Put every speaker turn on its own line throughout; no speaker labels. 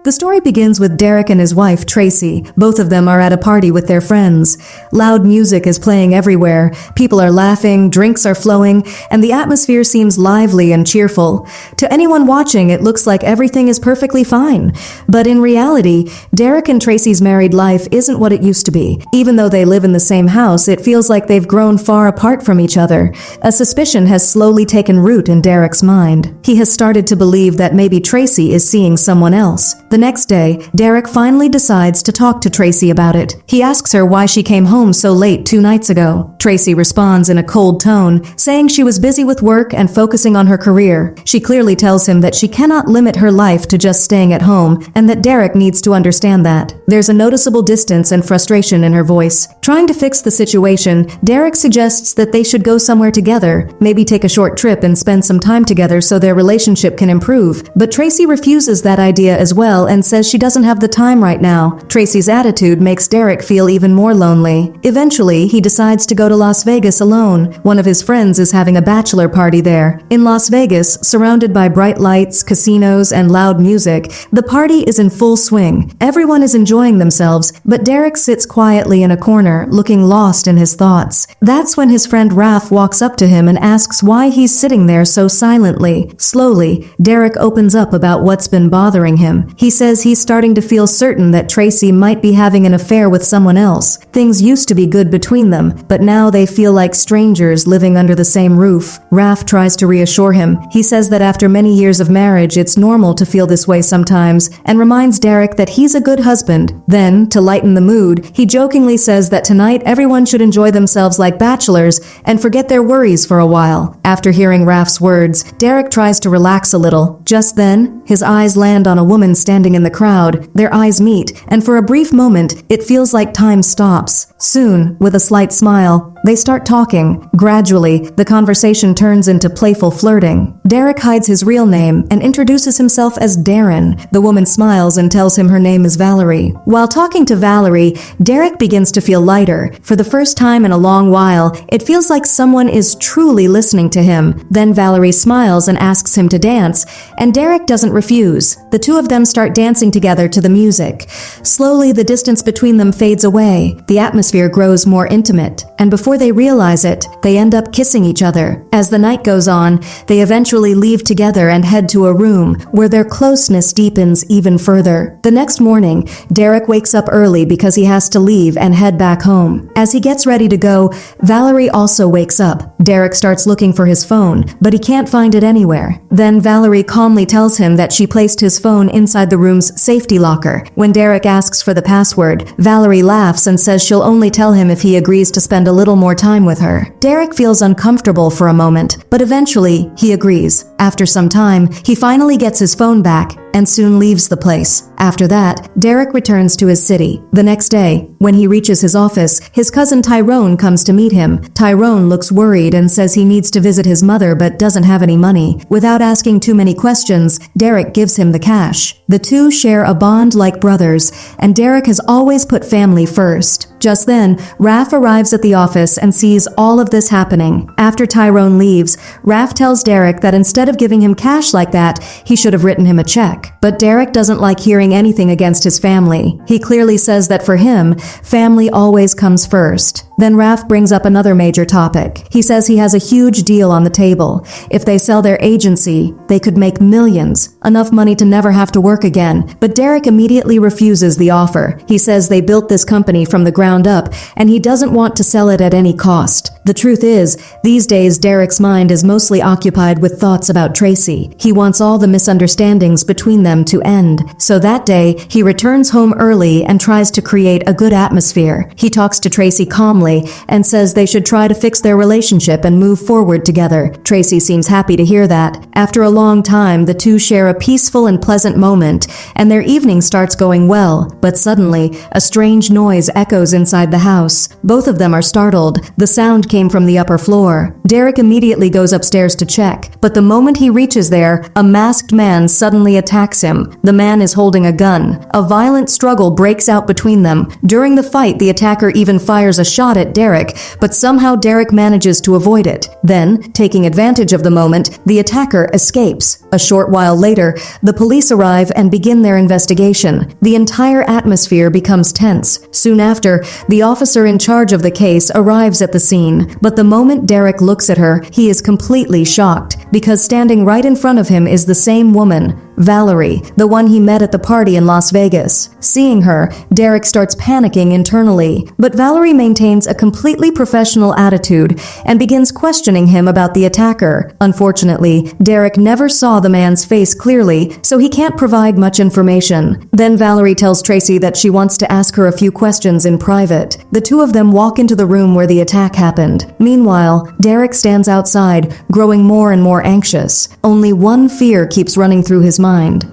The story begins with Derek and his wife, Tracy. Both of them are at a party with their friends. Loud music is playing everywhere. People are laughing, drinks are flowing, and the atmosphere seems lively and cheerful. To anyone watching, it looks like everything is perfectly fine. But in reality, Derek and Tracy's married life isn't what it used to be. Even though they live in the same house, it feels like they've grown far apart from each other. A suspicion has slowly taken root in Derek's mind. He has started to believe that maybe Tracy is seeing someone else. The next day, Derek finally decides to talk to Tracy about it. He asks her why she came home so late 2 nights ago. Tracy responds in a cold tone, saying she was busy with work and focusing on her career. She clearly tells him that she cannot limit her life to just staying at home, and that Derek needs to understand that. There's a noticeable distance and frustration in her voice. Trying to fix the situation, Derek suggests that they should go somewhere together, maybe take a short trip and spend some time together so their relationship can improve. But Tracy refuses that idea as well and says she doesn't have the time right now. Tracy's attitude makes Derek feel even more lonely. Eventually, he decides to go to Las Vegas alone. One of his friends is having a bachelor party there. In Las Vegas, surrounded by bright lights, casinos, and loud music, the party is in full swing. Everyone is enjoying themselves, but Derek sits quietly in a corner, looking lost in his thoughts. That's when his friend Raph walks up to him and asks why he's sitting there so silently. Slowly, Derek opens up about what's been bothering him. He says he's starting to feel certain that Tracy might be having an affair with someone else. Things used to be good between them, but now they feel like strangers living under the same roof. Raph tries to reassure him. He says that after many years of marriage, it's normal to feel this way sometimes, and reminds Derek that he's a good husband. Then, to lighten the mood, he jokingly says that tonight everyone should enjoy themselves like bachelors and forget their worries for a while. After hearing Raph's words, Derek tries to relax a little. Just then, his eyes land on a woman standing in the crowd. Their eyes meet, and for a brief moment, it feels like time stops. Soon, with a slight smile, they start talking. Gradually, the conversation turns into playful flirting. Derek hides his real name and introduces himself as Darren. The woman smiles and tells him her name is Valerie. While talking to Valerie, Derek begins to feel lighter. For the first time in a long while, it feels like someone is truly listening to him. Then Valerie smiles and asks him to dance, and Derek doesn't refuse. The two of them start dancing together to the music. Slowly, the distance between them fades away. The atmosphere grows more intimate, and before they realize it, they end up kissing each other. As the night goes on, they eventually leave together and head to a room where their closeness deepens even further. The next morning, Derek wakes up early because he has to leave and head back home. As he gets ready to go, Valerie also wakes up. Derek starts looking for his phone, but he can't find it anywhere. Then Valerie calmly tells him that she placed his phone inside the room's safety locker. When Derek asks for the password, Valerie laughs and says she'll only tell him if he agrees to spend a little more time with her. Derek feels uncomfortable for a moment, but eventually he agrees. After some time, he finally gets his phone back and soon leaves the place. After that, Derek returns to his city. The next day, when he reaches his office, his cousin Tyrone comes to meet him. Tyrone looks worried and says he needs to visit his mother but doesn't have any money. Without asking too many questions, Derek gives him the cash. The two share a bond like brothers, and Derek has always put family first. Just then, Raph arrives at the office and sees all of this happening. After Tyrone leaves, Raph tells Derek that instead of giving him cash like that, he should have written him a check. But Derek doesn't like hearing anything against his family. He clearly says that for him, family always comes first. Then Raph brings up another major topic. He says he has a huge deal on the table. If they sell their agency, they could make millions, enough money to never have to work again. But Derek immediately refuses the offer. He says they built this company from the ground up, and he doesn't want to sell it at any cost. The truth is, these days Derek's mind is mostly occupied with thoughts about Tracy. He wants all the misunderstandings between them to end. So that day, he returns home early and tries to create a good atmosphere. He talks to Tracy calmly and says they should try to fix their relationship and move forward together. Tracy seems happy to hear that. After a long time, the two share a peaceful and pleasant moment, and their evening starts going well. But suddenly, a strange noise echoes inside the house. Both of them are startled. The sound came from the upper floor. Derek immediately goes upstairs to check, but the moment moment he reaches there, a masked man suddenly attacks him. The man is holding a gun. A violent struggle breaks out between them. During the fight, the attacker even fires a shot at Derek, but somehow Derek manages to avoid it. Then, taking advantage of the moment, the attacker escapes. A short while later, the police arrive and begin their investigation. The entire atmosphere becomes tense. Soon after, the officer in charge of the case arrives at the scene. But the moment Derek looks at her, he is completely shocked, because standing right in front of him is the same woman, Valerie, the one he met at the party in Las Vegas. Seeing her, Derek starts panicking internally, but Valerie maintains a completely professional attitude and begins questioning him about the attacker. Unfortunately, Derek never saw the man's face clearly, so he can't provide much information. Then Valerie tells Tracy that she wants to ask her a few questions in private. The two of them walk into the room where the attack happened. Meanwhile, Derek stands outside, growing more and more anxious. Only one fear keeps running through his mind.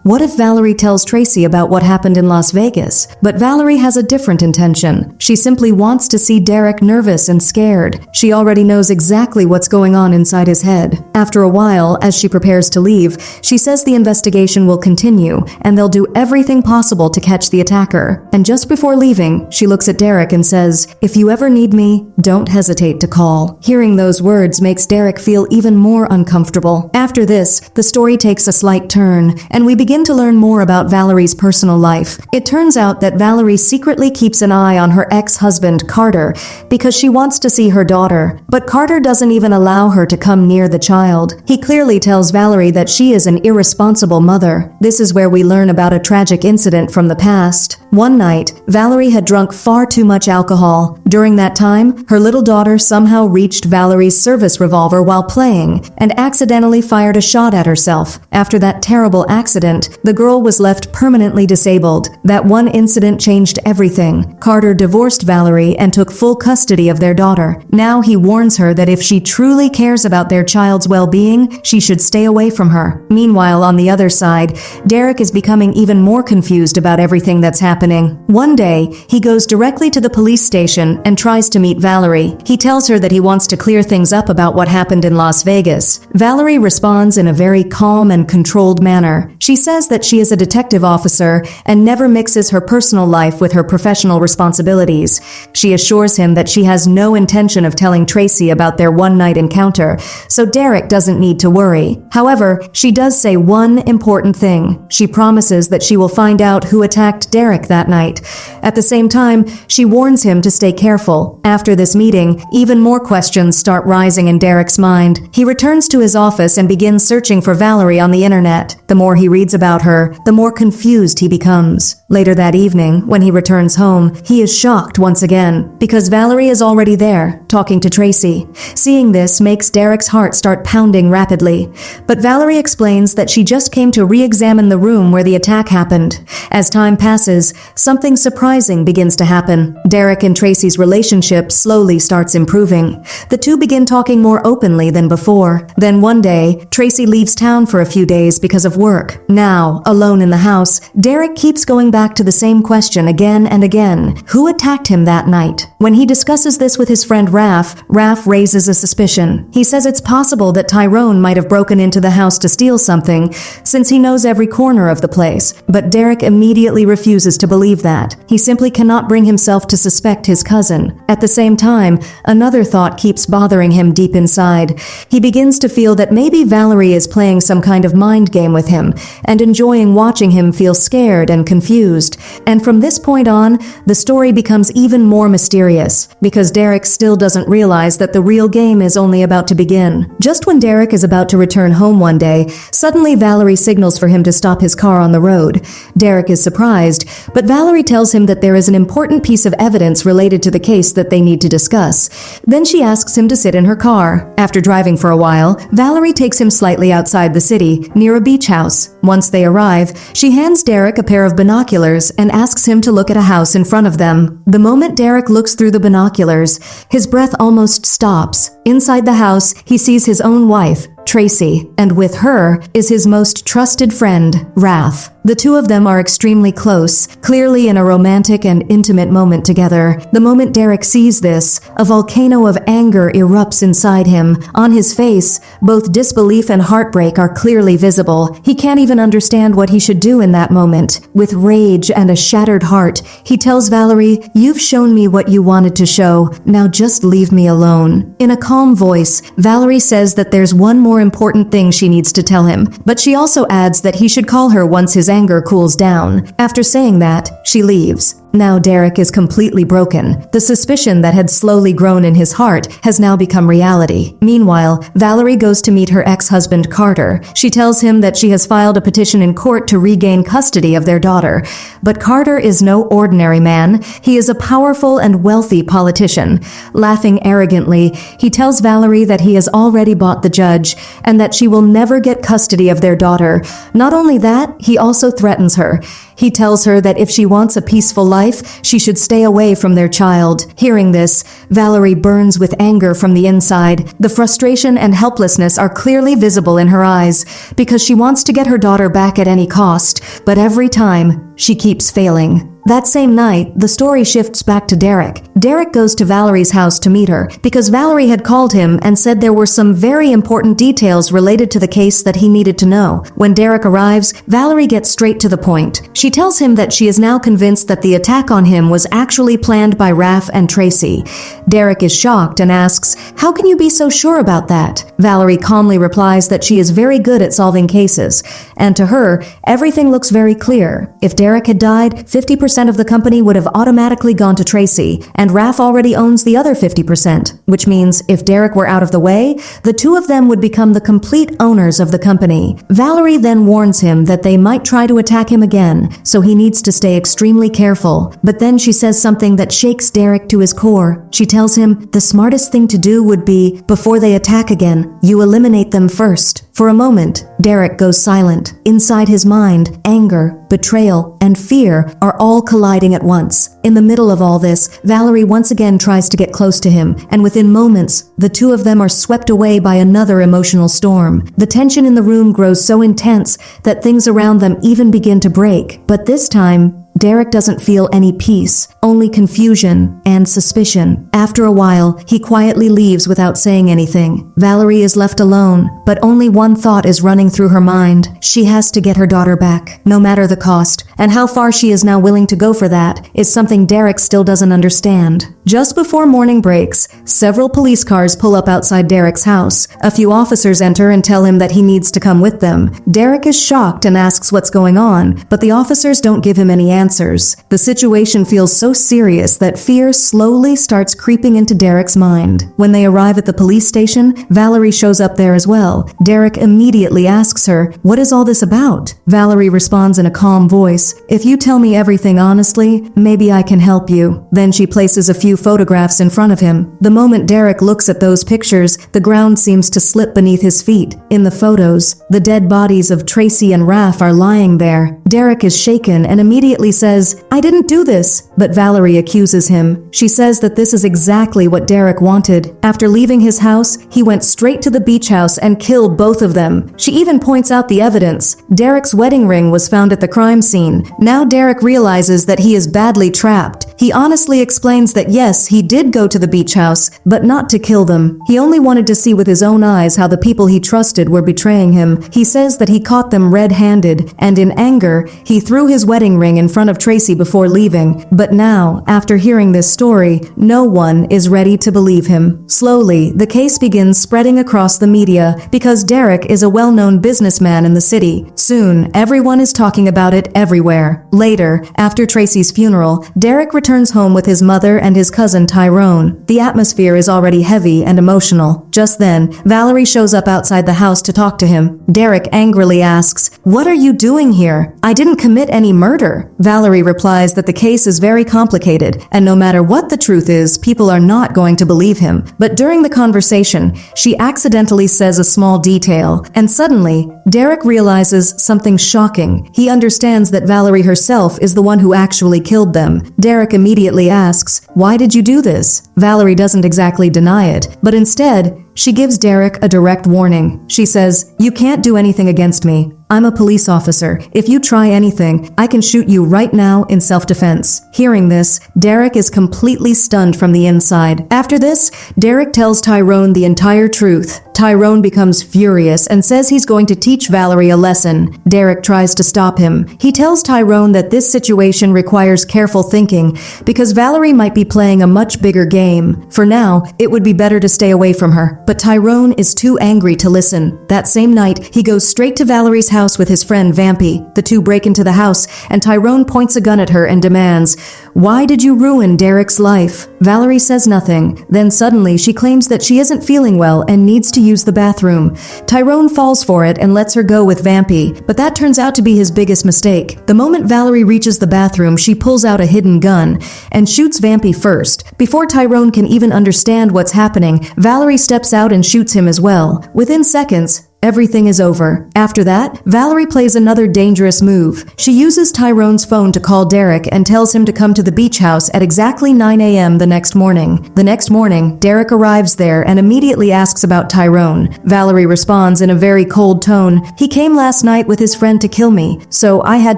What if Valerie tells Tracy about what happened in Las Vegas? But Valerie has a different intention. She simply wants to see Derek nervous and scared. She already knows exactly what's going on inside his head. After a while, as she prepares to leave, she says the investigation will continue, and they'll do everything possible to catch the attacker. And just before leaving, she looks at Derek and says, "If you ever need me, don't hesitate to call." Hearing those words makes Derek feel even more uncomfortable. After this, the story takes a slight turn, and we begin to learn more about Valerie's personal life. It turns out that Valerie secretly keeps an eye on her ex-husband, Carter, because she wants to see her daughter. But Carter doesn't even allow her to come near the child. He clearly tells Valerie that she is an irresponsible mother. This is where we learn about a tragic incident from the past. One night, Valerie had drunk far too much alcohol. During that time, her little daughter somehow reached Valerie's service revolver while playing and accidentally fired a shot at herself. After that terrible accident, the girl was left permanently disabled. That one incident changed everything. Carter divorced Valerie and took full custody of their daughter. Now he warns her that if she truly cares about their child's well-being, she should stay away from her. Meanwhile, on the other side, Derek is becoming even more confused about everything that's happening. One day, he goes directly to the police station and tries to meet Valerie. He tells her that he wants to clear things up about what happened in Las Vegas. Valerie responds in a very calm and controlled manner. She says that she is a detective officer and never mixes her personal life with her professional responsibilities. She assures him that she has no intention of telling Tracy about their one-night encounter, so Derek doesn't need to worry. However, she does say one important thing. She promises that she will find out who attacked Derek that night. At the same time, she warns him to stay careful. After this meeting, even more questions start rising in Derek's mind. He returns to his office and begins searching for Valerie on the internet. The more he reads about her, the more confused he becomes. Later that evening, when he returns home, he is shocked once again, because Valerie is already there, talking to Tracy. Seeing this makes Derek's heart start pounding rapidly. But Valerie explains that she just came to re-examine the room where the attack happened. As time passes, something surprising begins to happen. Derek and Tracy's relationship slowly starts improving. The two begin talking more openly than before. Then one day, Tracy leaves town for a few days because of work. Now, alone in the house, Derek keeps going back to the same question again and again. Who attacked him that night? When he discusses this with his friend Raph raises a suspicion. He says it's possible that Tyrone might have broken into the house to steal something, since he knows every corner of the place. But Derek immediately refuses to believe that. He simply cannot bring himself to suspect his cousin. At the same time, another thought keeps bothering him deep inside. He begins to feel that maybe Valerie is playing some kind of mind game with him and enjoying watching him feel scared and confused. And from this point on, the story becomes even more mysterious, because Derek still doesn't realize that the real game is only about to begin. Just when Derek is about to return home one day, suddenly Valerie signals for him to stop his car on the road. Derek is surprised, but Valerie tells him that there is an important piece of evidence related to the case that they need to discuss. Then she asks him to sit in her car. After driving for a while, Valerie takes him slightly outside the city, near a beach house. Once they arrive, she hands Derek a pair of binoculars and asks him to look at a house in front of them. The moment Derek looks through the binoculars, his breath almost stops. Inside the house, he sees his own wife, Tracy, and with her is his most trusted friend, Raph. The two of them are extremely close, clearly in a romantic and intimate moment together. The moment Derek sees this, a volcano of anger erupts inside him. On his face, both disbelief and heartbreak are clearly visible. He can't even understand what he should do in that moment. With rage and a shattered heart, he tells Valerie, "You've shown me what you wanted to show. Now just leave me alone." In a calm voice, Valerie says that there's one more important thing she needs to tell him, but she also adds that he should call her once his anger cools down. After saying that, she leaves. Now Derek is completely broken. The suspicion that had slowly grown in his heart has now become reality. Meanwhile, Valerie goes to meet her ex-husband Carter. She tells him that she has filed a petition in court to regain custody of their daughter. But Carter is no ordinary man. He is a powerful and wealthy politician. Laughing arrogantly, he tells Valerie that he has already bought the judge and that she will never get custody of their daughter. Not only that, he also threatens her. He tells her that if she wants a peaceful life, she should stay away from their child. Hearing this, Valerie burns with anger from the inside. The frustration and helplessness are clearly visible in her eyes because she wants to get her daughter back at any cost, but every time, she keeps failing. That same night, the story shifts back to Derek. Derek goes to Valerie's house to meet her because Valerie had called him and said there were some very important details related to the case that he needed to know. When Derek arrives, Valerie gets straight to the point. She tells him that she is now convinced that the attack on him was actually planned by Raph and Tracy. Derek is shocked and asks, "How can you be so sure about that?" Valerie calmly replies that she is very good at solving cases, and to her, everything looks very clear. If Derek had died, 50% of the company would have automatically gone to Tracy, and Raph already owns the other 50%, which means if Derek were out of the way, the two of them would become the complete owners of the company. Valerie then warns him that they might try to attack him again, so he needs to stay extremely careful. But then she says something that shakes Derek to his core. She tells him the smartest thing to do would be, before they attack again, you eliminate them first. For a moment, Derek goes silent. Inside his mind, anger, betrayal, and fear are all colliding at once. In the middle of all this, Valerie once again tries to get close to him, and within moments, the two of them are swept away by another emotional storm. The tension in the room grows so intense that things around them even begin to break. But this time, Derek doesn't feel any peace, only confusion and suspicion. After a while, he quietly leaves without saying anything. Valerie is left alone, but only one thought is running through her mind. She has to get her daughter back, no matter the cost, and how far she is now willing to go for that is something Derek still doesn't understand. Just before morning breaks, several police cars pull up outside Derek's house. A few officers enter and tell him that he needs to come with them. Derek is shocked and asks what's going on, but the officers don't give him any answers. The situation feels so serious that fear slowly starts creeping into Derek's mind. When they arrive at the police station, Valerie shows up there as well. Derek immediately asks her, "What is all this about?" Valerie responds in a calm voice, "If you tell me everything honestly, maybe I can help you." Then she places a few photographs in front of him. The moment Derek looks at those pictures, the ground seems to slip beneath his feet. In the photos, the dead bodies of Tracy and Raph are lying there. Derek is shaken and immediately says, "I didn't do this." But Valerie accuses him. She says that this is exactly what Derek wanted. After leaving his house, he went straight to the beach house and killed both of them. She even points out the evidence. Derek's wedding ring was found at the crime scene. Now Derek realizes that he is badly trapped. He honestly explains that yes, he did go to the beach house, but not to kill them. He only wanted to see with his own eyes how the people he trusted were betraying him. He says that he caught them red-handed, and in anger, he threw his wedding ring in front of Tracy before leaving. But now, after hearing this story, no one is ready to believe him. Slowly, the case begins spreading across the media because Derek is a well-known businessman in the city. Soon, everyone is talking about it everywhere. Later, after Tracy's funeral, Derek returns home with his mother and his cousin Tyrone. The atmosphere is already heavy and emotional. Just then, Valerie shows up outside the house to talk to him. Derek angrily asks, "What are you doing here? I didn't commit any murder." Valerie replies that the case is very complicated, and no matter what the truth is, people are not going to believe him. But during the conversation, she accidentally says a small detail, and suddenly, Derek realizes something shocking. He understands that Valerie herself is the one who actually killed them. Derek immediately asks, "Why did you do this?" Valerie doesn't exactly deny it, but instead, she gives Derek a direct warning. She says, "You can't do anything against me. "I'm a police officer. If you try anything, I can shoot you right now in self-defense." Hearing this, Derek is completely stunned from the inside. After this, Derek tells Tyrone the entire truth. Tyrone becomes furious and says he's going to teach Valerie a lesson. Derek tries to stop him. He tells Tyrone that this situation requires careful thinking because Valerie might be playing a much bigger game. For now, it would be better to stay away from her. But Tyrone is too angry to listen. That same night, he goes straight to Valerie's house with his friend Vampy. The two break into the house, and Tyrone points a gun at her and demands, "Why did you ruin Derek's life?" Valerie says nothing. Then suddenly, she claims that she isn't feeling well and needs to use the bathroom. Tyrone falls for it and lets her go with Vampy, but that turns out to be his biggest mistake. The moment Valerie reaches the bathroom, she pulls out a hidden gun and shoots Vampy first. Before Tyrone can even understand what's happening, Valerie steps out and shoots him as well. Within seconds, everything is over. After that, Valerie plays another dangerous move. She uses Tyrone's phone to call Derek and tells him to come to the beach house at exactly 9 a.m. the next morning. The next morning, Derek arrives there and immediately asks about Tyrone. Valerie responds in a very cold tone, "He came last night with his friend to kill me, so I had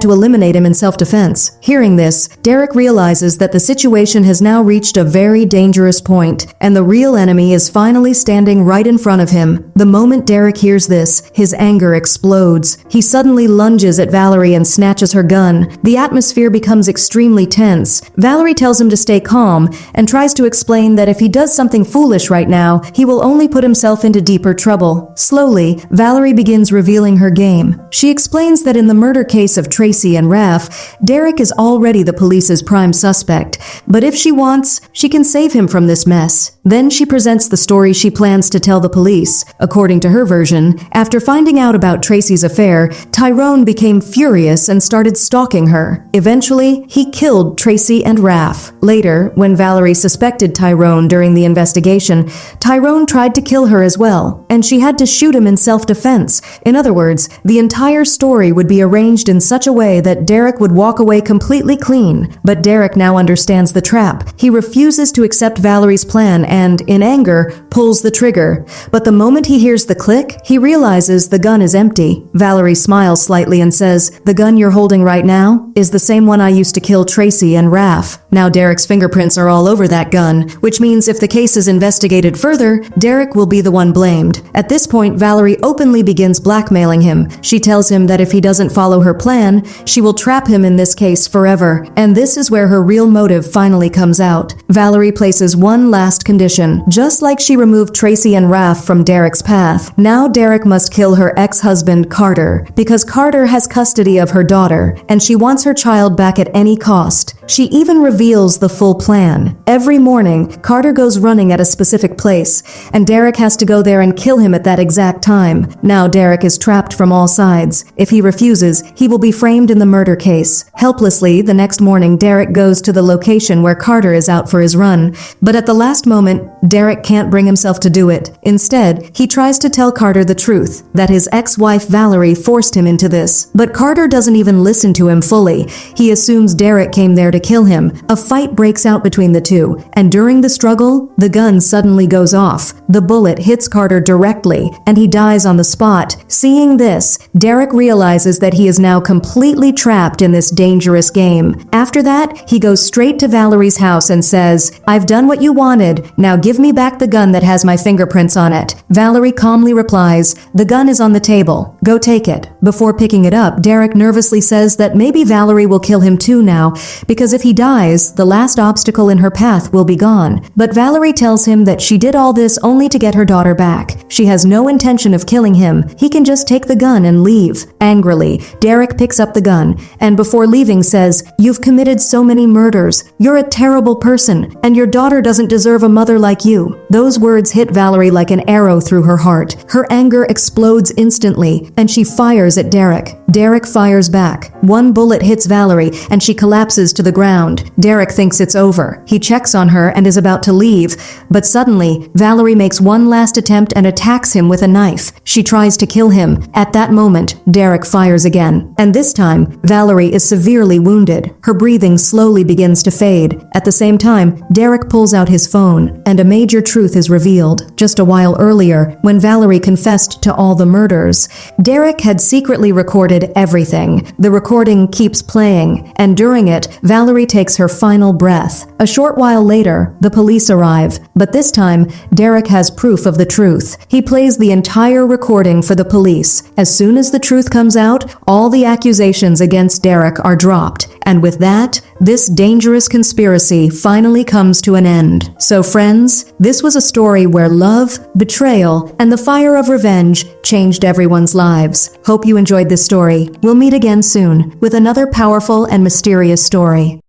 to eliminate him in self-defense." Hearing this, Derek realizes that the situation has now reached a very dangerous point, and the real enemy is finally standing right in front of him. The moment Derek hears this, his anger explodes. He suddenly lunges at Valerie and snatches her gun. The atmosphere becomes extremely tense. Valerie tells him to stay calm and tries to explain that if he does something foolish right now, he will only put himself into deeper trouble. Slowly, Valerie begins revealing her game. She explains that in the murder case of Tracy and Raph, Derek is already the police's prime suspect, but if she wants, she can save him from this mess. Then she presents the story she plans to tell the police. According to her version, after finding out about Tracy's affair, Tyrone became furious and started stalking her. Eventually, he killed Tracy and Raph. Later, when Valerie suspected Tyrone during the investigation, Tyrone tried to kill her as well, and she had to shoot him in self-defense. In other words, the entire story would be arranged in such a way that Derek would walk away completely clean. But Derek now understands the trap. He refuses to accept Valerie's plan and, in anger, pulls the trigger. But the moment he hears the click, he realizes the gun is empty. Valerie smiles slightly and says, "The gun you're holding right now is the same one I used to kill Tracy and Raph." Now Derek's fingerprints are all over that gun, which means if the case is investigated further, Derek will be the one blamed. At this point, Valerie openly begins blackmailing him. She tells him that if he doesn't follow her plan, she will trap him in this case forever. And this is where her real motive finally comes out. Valerie places one last condition. Just like she removed Tracy and Raph from Derek's path, now Derek must kill her ex-husband Carter, because Carter has custody of her daughter, and she wants her child back at any cost. She even reveals the full plan. Every morning, Carter goes running at a specific place, and Derek has to go there and kill him at that exact time. Now Derek is trapped from all sides. If he refuses, he will be framed in the murder case. Helplessly, the next morning, Derek goes to the location where Carter is out for his run, but at the last moment, Derek can't bring himself to do it. Instead, he tries to tell Carter the truth, that his ex-wife Valerie forced him into this. But Carter doesn't even listen to him fully. He assumes Derek came there to kill him. A fight breaks out between the two, and during the struggle, the gun suddenly goes off. The bullet hits Carter directly, and he dies on the spot. Seeing this, Derek realizes that he is now completely trapped in this dangerous game. After that, he goes straight to Valerie's house and says, "I've done what you wanted. Now give me back the gun that has my fingerprints on it." Valerie calmly replies, "The gun is on the table. Go take it." Before picking it up, Derek nervously says that maybe Valerie will kill him too now, because if he dies, the last obstacle in her path will be gone. But Valerie tells him that she did all this only to get her daughter back. She has no intention of killing him. He can just take the gun and leave. Angrily, Derek picks up the gun, and before leaving says, "You've committed so many murders. You're a terrible person, and your daughter doesn't deserve a mother like you." Those words hit Valerie like an arrow through her heart. Her anger explodes instantly, and she fires at Derek. Derek fires back. One bullet hits Valerie, and she collapses to the ground. Derek thinks it's over. He checks on her and is about to leave, but suddenly, Valerie makes one last attempt and attacks him with a knife. She tries to kill him. At that moment, Derek fires again, and this time, Valerie is severely wounded. Her breathing slowly begins to fade. At the same time, Derek pulls out his phone, and a major truth is revealed. Just a while earlier, when Valerie confessed witnessed to all the murders. Derek had secretly recorded everything. The recording keeps playing, and during it, Valerie takes her final breath. A short while later, the police arrive, but this time, Derek has proof of the truth. He plays the entire recording for the police. As soon as the truth comes out, all the accusations against Derek are dropped, and with that, this dangerous conspiracy finally comes to an end. So friends, this was a story where love, betrayal, and the fire of revenge changed everyone's lives. Hope you enjoyed this story. We'll meet again soon with another powerful and mysterious story.